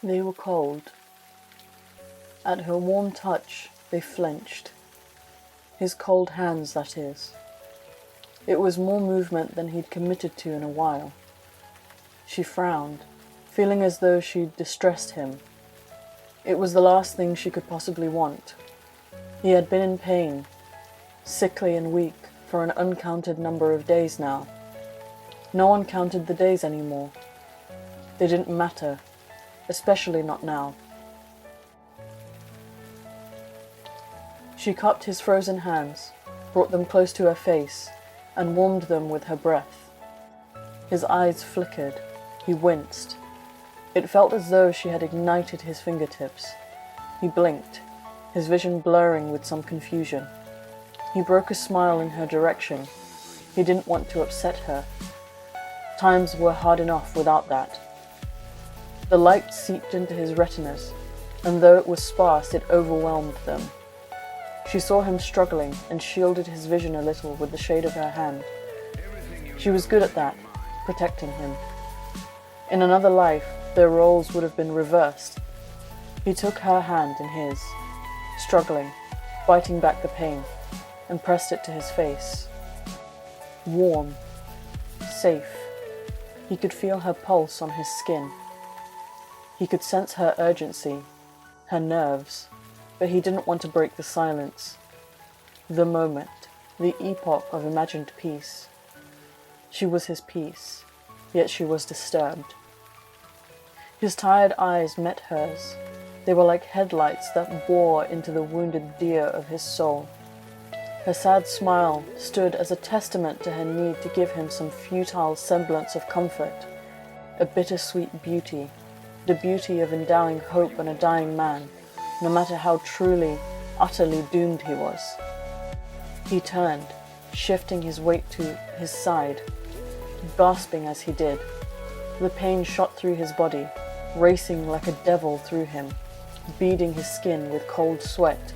They were cold. At her warm touch, they flinched. His cold hands, that is. It was more movement than he'd committed to in a while. She frowned, feeling as though she'd distressed him. It was the last thing she could possibly want. He had been in pain, sickly and weak, for an uncounted number of days now. No one counted the days anymore. They didn't matter, especially not now. She cupped his frozen hands, brought them close to her face, and warmed them with her breath. His eyes flickered. He winced. It felt as though she had ignited his fingertips. He blinked, his vision blurring with some confusion. He broke a smile in her direction. He didn't want to upset her. Times were hard enough without that. The light seeped into his retinas, and though it was sparse, it overwhelmed them. She saw him struggling and shielded his vision a little with the shade of her hand. She was good at that, protecting him. In another life, their roles would have been reversed. He took her hand in his, struggling, fighting back the pain, and pressed it to his face. Warm, safe. He could feel her pulse on his skin. He could sense her urgency, her nerves, but he didn't want to break the silence. The moment, the epoch of imagined peace. She was his peace, yet she was disturbed. His tired eyes met hers. They were like headlights that bore into the wounded deer of his soul. Her sad smile stood as a testament to her need to give him some futile semblance of comfort, a bittersweet beauty, the beauty of endowing hope in a dying man, no matter how truly, utterly doomed he was. He turned, shifting his weight to his side, gasping as he did. The pain shot through his body, racing like a devil through him, beading his skin with cold sweat.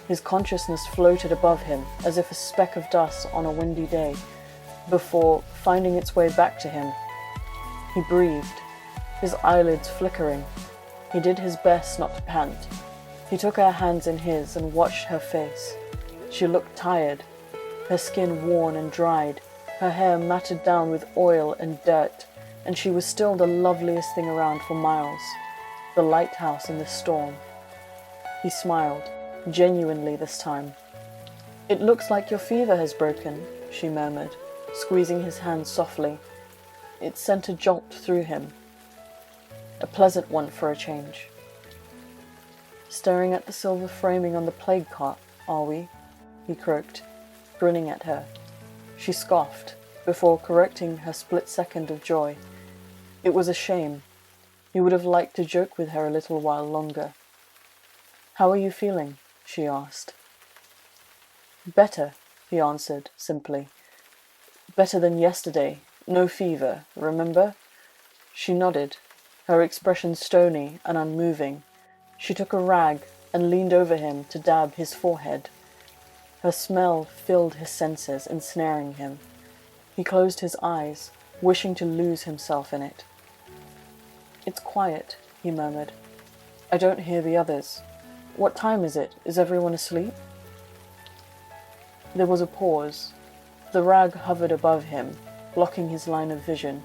His consciousness floated above him as if a speck of dust on a windy day, before finding its way back to him. He breathed, his eyelids flickering. He did his best not to pant. He took her hands in his and watched her face. She looked tired, her skin worn and dried, her hair matted down with oil and dirt, and she was still the loveliest thing around for miles, the lighthouse in the storm. He smiled, genuinely this time. "It looks like your fever has broken," she murmured, squeezing his hand softly. It sent a jolt through him, a pleasant one for a change. "Staring at the silver framing on the plague cart, are we?" he croaked, grinning at her. She scoffed, before correcting her split second of joy. It was a shame. He would have liked to joke with her a little while longer. "How are you feeling?" she asked. "Better," he answered, simply. "Better than yesterday. No fever, remember?" She nodded, her expression stony and unmoving. She took a rag and leaned over him to dab his forehead. Her smell filled his senses, ensnaring him. He closed his eyes, wishing to lose himself in it. "It's quiet," he murmured. "I don't hear the others. What time is it? Is everyone asleep?" There was a pause. The rag hovered above him, blocking his line of vision.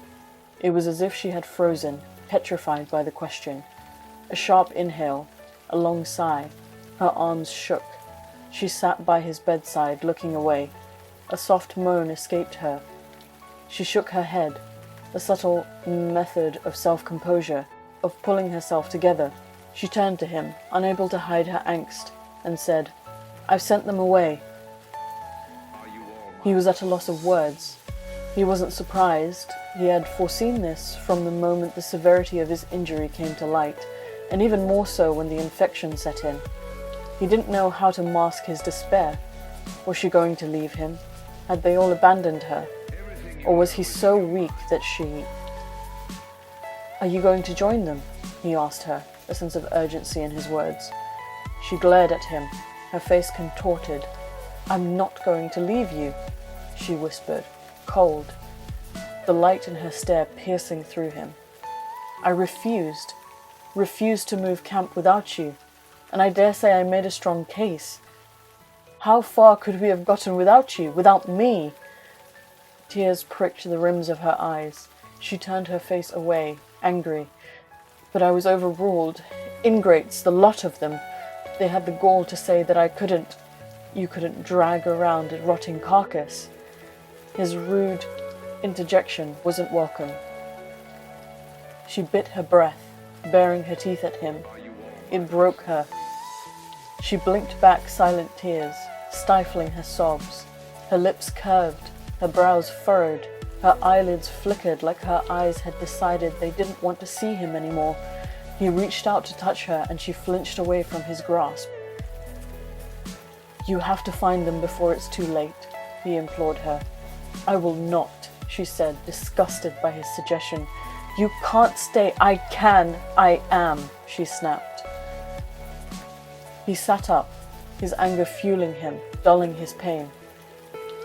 It was as if she had frozen, petrified by the question. A sharp inhale, a long sigh. Her arms shook. She sat by his bedside, looking away. A soft moan escaped her. She shook her head, a subtle method of self-composure, of pulling herself together. She turned to him, unable to hide her angst, and said, "I've sent them away." He was at a loss of words. He wasn't surprised. He had foreseen this from the moment the severity of his injury came to light, and even more so when the infection set in. He didn't know how to mask his despair. Was she going to leave him? Had they all abandoned her? Or was he so weak that she... "Are you going to join them?" he asked her, a sense of urgency in his words. She glared at him, her face contorted. "I'm not going to leave you," she whispered, cold, the light in her stare piercing through him. "I refused." refused to move camp without you, and I dare say I made a strong case. How far could we have gotten without you, without me?" Tears pricked the rims of her eyes. She turned her face away, angry. "But I was overruled. Ingrates, the lot of them. They had the gall to say that you couldn't drag around a rotting carcass." His rude interjection wasn't welcome. She bit her breath, baring her teeth at him. It broke her. She blinked back silent tears, stifling her sobs. Her lips curved, her brows furrowed, her eyelids flickered like her eyes had decided they didn't want to see him anymore. He reached out to touch her and she flinched away from his grasp. "You have to find them before it's too late," he implored her. "I will not," she said, disgusted by his suggestion. "You can't stay." "I can. I am," she snapped. He sat up, his anger fueling him, dulling his pain.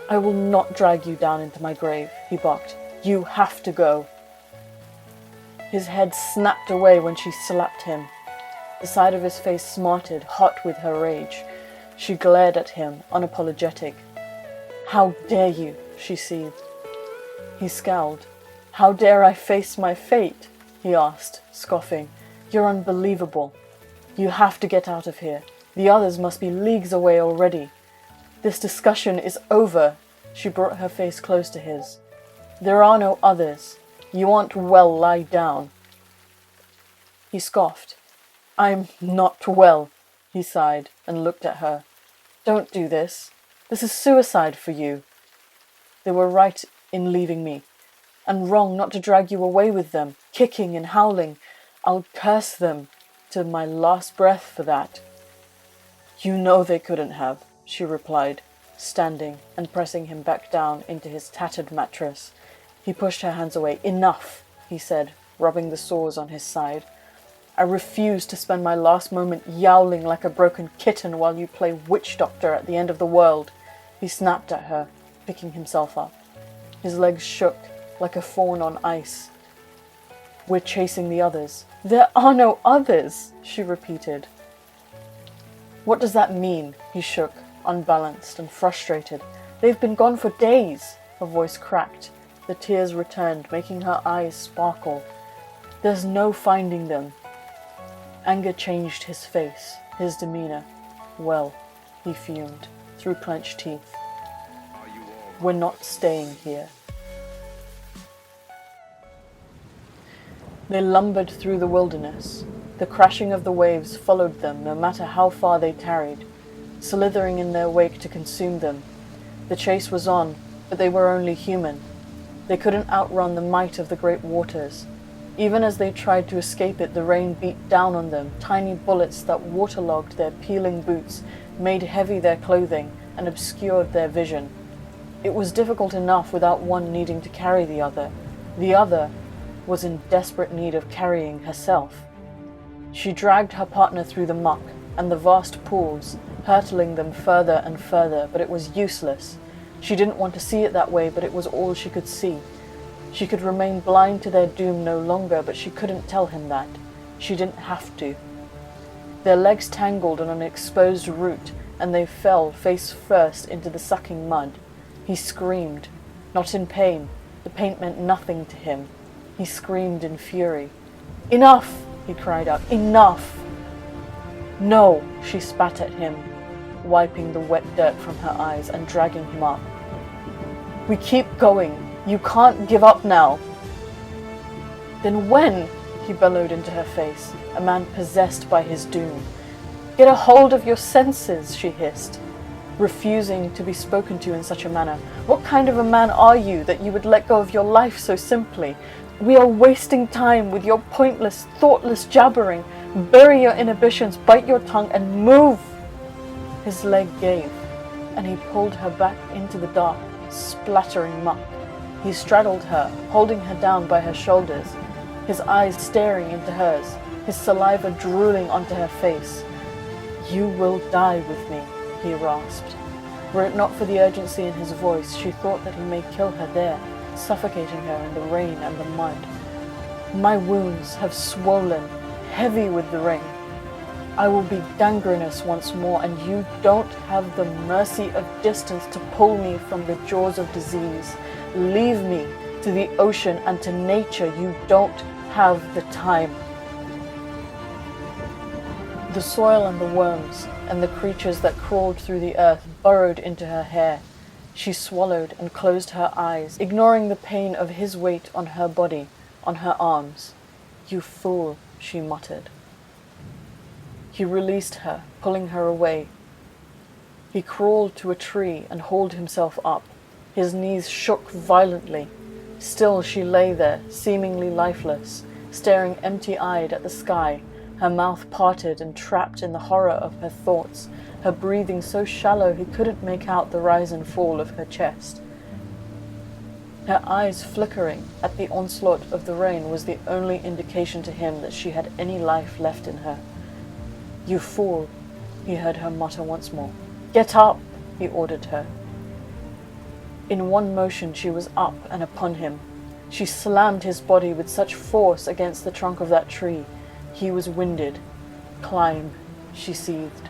"I will not drag you down into my grave," he barked. "You have to go." His head snapped away when she slapped him. The side of his face smarted, hot with her rage. She glared at him, unapologetic. "How dare you?" she seethed. He scowled. "How dare I face my fate?" he asked, scoffing. "You're unbelievable. You have to get out of here. The others must be leagues away already. This discussion is over." She brought her face close to his. "There are no others. You aren't well, lie down." He scoffed. "I'm not well," he sighed and looked at her. "Don't do this. This is suicide for you. They were right in leaving me, and wrong not to drag you away with them, kicking and howling. I'll curse them to my last breath for that." "You know they couldn't have," she replied, standing and pressing him back down into his tattered mattress. He pushed her hands away. "Enough," he said, rubbing the sores on his side. "I refuse to spend my last moment yowling like a broken kitten while you play witch doctor at the end of the world." He snapped at her, picking himself up. His legs shook like a fawn on ice. "We're chasing the others." "There are no others," she repeated. "What does that mean?" He shook, unbalanced and frustrated. "They've been gone for days." Her voice cracked. The tears returned, making her eyes sparkle. "There's no finding them." Anger changed his face, his demeanor. "Well," he fumed, through clenched teeth. "We're not staying here." They lumbered through the wilderness. The crashing of the waves followed them no matter how far they tarried, slithering in their wake to consume them. The chase was on, but they were only human. They couldn't outrun the might of the great waters. Even as they tried to escape it, the rain beat down on them, tiny bullets that waterlogged their peeling boots, made heavy their clothing, and obscured their vision. It was difficult enough without one needing to carry the other. The other was in desperate need of carrying herself. She dragged her partner through the muck and the vast pools, hurtling them further and further, but it was useless. She didn't want to see it that way, but it was all she could see. She could remain blind to their doom no longer, but she couldn't tell him that. She didn't have to. Their legs tangled on an exposed root, and they fell face first into the sucking mud. He screamed, not in pain. The pain meant nothing to him. He screamed in fury. "Enough!" he cried out. "Enough!" "No!" she spat at him, wiping the wet dirt from her eyes and dragging him up. "We keep going. You can't give up now." "Then when?" he bellowed into her face, a man possessed by his doom. "Get a hold of your senses," she hissed, refusing to be spoken to in such a manner. "What kind of a man are you that you would let go of your life so simply? We are wasting time with your pointless, thoughtless jabbering. Bury your inhibitions, bite your tongue, and move!" His leg gave, and he pulled her back into the dark, splattering muck. He straddled her, holding her down by her shoulders, his eyes staring into hers, his saliva drooling onto her face. "You will die with me," he rasped. Were it not for the urgency in his voice, she thought that he may kill her there, suffocating her in the rain and the mud. "My wounds have swollen, heavy with the rain. I will be gangrenous once more, and you don't have the mercy of distance to pull me from the jaws of disease. Leave me to the ocean and to nature. You don't have the time. The soil and the worms and the creatures that crawled through the earth burrowed into her hair. She swallowed and closed her eyes, ignoring the pain of his weight on her body, on her arms. You fool, she muttered. He released her, pulling her away. He crawled to a tree and hauled himself up. His knees shook violently. Still she lay there, seemingly lifeless, staring empty-eyed at the sky, her mouth parted and trapped in the horror of her thoughts, her breathing so shallow he couldn't make out the rise and fall of her chest. Her eyes flickering at the onslaught of the rain was the only indication to him that she had any life left in her. You fool, he heard her mutter once more. Get up, he ordered her. In one motion she was up and upon him. She slammed his body with such force against the trunk of that tree. He was winded. Climb, she seethed.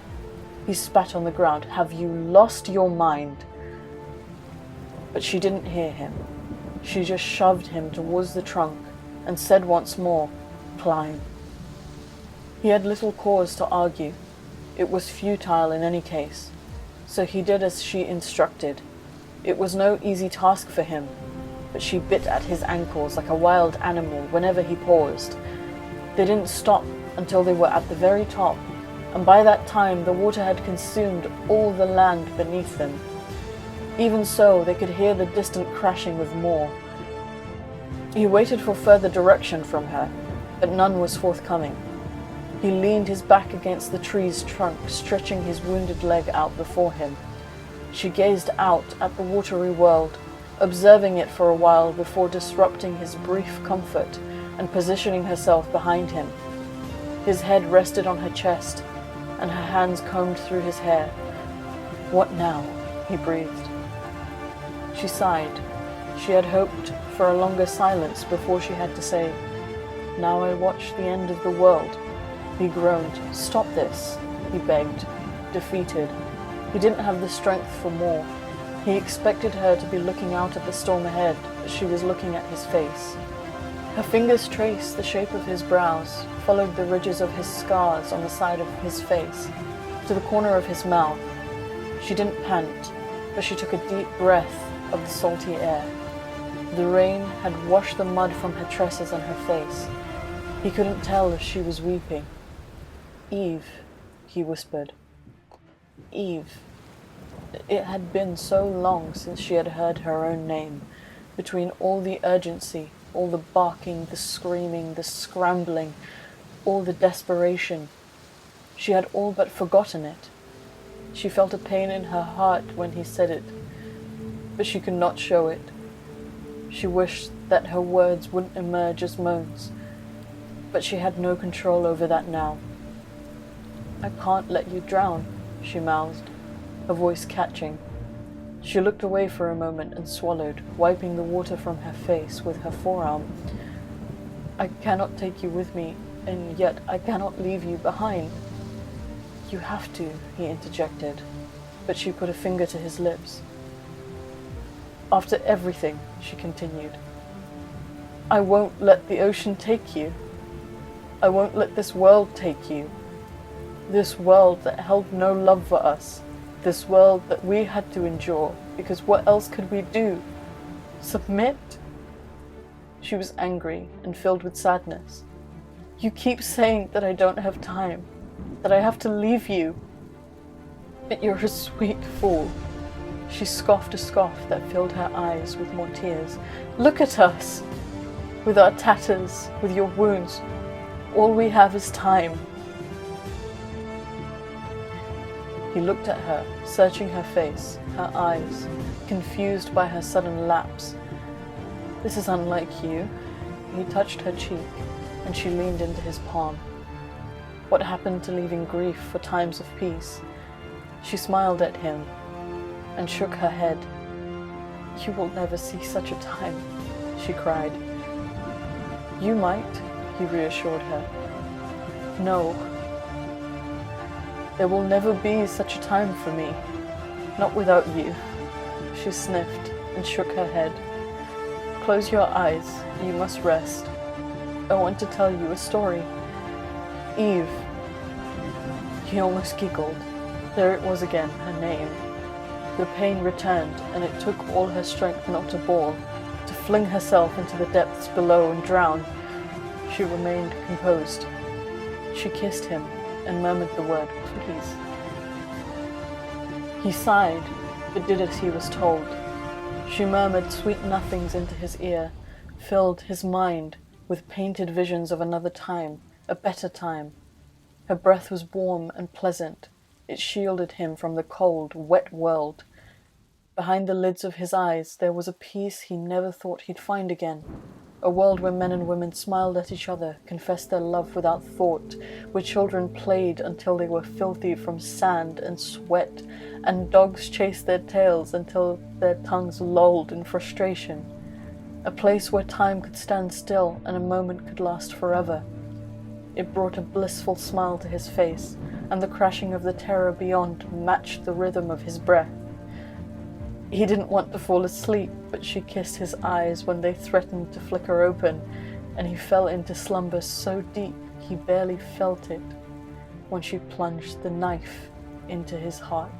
He spat on the ground. Have you lost your mind? But she didn't hear him. She just shoved him towards the trunk and said once more, climb. He had little cause to argue. It was futile in any case. So he did as she instructed. It was no easy task for him, but she bit at his ankles like a wild animal whenever he paused. They didn't stop until they were at the very top, and by that time the water had consumed all the land beneath them. Even so, they could hear the distant crashing of more. He waited for further direction from her, but none was forthcoming. He leaned his back against the tree's trunk, stretching his wounded leg out before him. She gazed out at the watery world, observing it for a while before disrupting his brief comfort and positioning herself behind him. His head rested on her chest, and her hands combed through his hair. What now? He breathed. She sighed. She had hoped for a longer silence before she had to say, Now I watch the end of the world. He groaned. Stop this, he begged, defeated. He didn't have the strength for more. He expected her to be looking out at the storm ahead, but she was looking at his face. Her fingers traced the shape of his brows, followed the ridges of his scars on the side of his face, to the corner of his mouth. She didn't pant, but she took a deep breath of the salty air. The rain had washed the mud from her tresses and her face. He couldn't tell if she was weeping. Eve, he whispered. Eve. It had been so long since she had heard her own name. Between all the urgency, all the barking, the screaming, the scrambling, all the desperation, she had all but forgotten it. She felt a pain in her heart when he said it, but she could not show it. She wished that her words wouldn't emerge as moans, but she had no control over that now. I can't let you drown, she mouthed, her voice catching. She looked away for a moment and swallowed, wiping the water from her face with her forearm. I cannot take you with me, and yet I cannot leave you behind. You have to, he interjected, but she put a finger to his lips. After everything, she continued, I won't let the ocean take you. I won't let this world take you. This world that held no love for us. This world that we had to endure, because what else could we do? Submit? She was angry and filled with sadness. You keep saying that I don't have time, that I have to leave you. But you're a sweet fool. She scoffed a scoff that filled her eyes with more tears. Look at us, with our tatters, with your wounds. All we have is time. He looked at her, searching her face, her eyes, confused by her sudden lapse. This is unlike you. He touched her cheek, and she leaned into his palm. What happened to leaving grief for times of peace? She smiled at him and shook her head. You will never see such a time, she cried. You might, he reassured her. No, there will never be such a time for me. Not without you. She sniffed and shook her head. Close your eyes, you must rest. I want to tell you a story. Eve. He almost giggled. There it was again, her name. The pain returned, and it took all her strength not to bawl, to fling herself into the depths below and drown. She remained composed. She kissed him and murmured the word, please. He sighed, but did as he was told. She murmured sweet nothings into his ear, filled his mind with painted visions of another time, a better time. Her breath was warm and pleasant. It shielded him from the cold, wet world. Behind the lids of his eyes there was a peace he never thought he'd find again. A world where men and women smiled at each other, confessed their love without thought, where children played until they were filthy from sand and sweat, and dogs chased their tails until their tongues lolled in frustration. A place where time could stand still and a moment could last forever. It brought a blissful smile to his face, and the crashing of the terror beyond matched the rhythm of his breath. He didn't want to fall asleep, but she kissed his eyes when they threatened to flicker open, and he fell into slumber so deep he barely felt it when she plunged the knife into his heart.